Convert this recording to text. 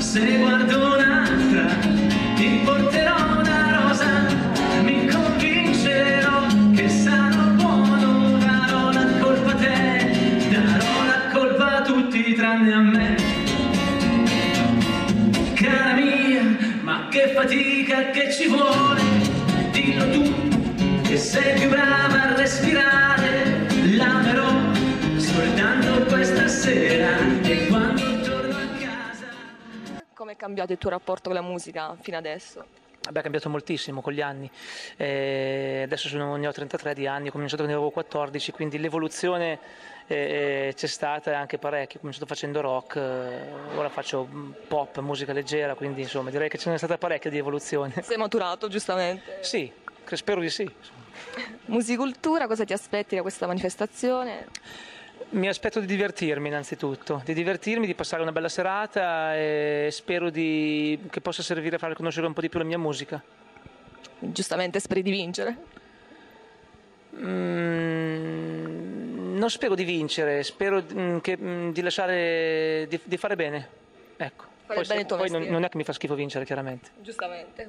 Se guardo un'altra, ti porterò una rosa, mi convincerò che sarò buono, darò la colpa a te, darò la colpa a tutti tranne a me. Cara mia, ma che fatica che ci vuole, dillo tu, che sei più brava a respirare, l'amerò soltanto questa sera e quando torno a casa. Come è cambiato il tuo rapporto con la musica fino adesso? Beh, è cambiato moltissimo con gli anni, adesso ne ho 33 di anni, ho cominciato quando avevo 14, quindi l'evoluzione c'è stata anche parecchio, ho cominciato facendo rock, ora faccio pop, musica leggera, quindi insomma direi che ce n'è stata parecchia di evoluzione. Sei maturato, giustamente. Sì, spero di sì. Musicultura, cosa ti aspetti da questa manifestazione? Mi aspetto di divertirmi innanzitutto, di passare una bella serata e spero che possa servire a far conoscere un po' di più la mia musica. Giustamente speri di vincere? Non spero di vincere, spero di lasciare, di fare bene. Ecco. Fare bene il tuo poi mestiere. non è che mi fa schifo vincere, chiaramente. Giustamente.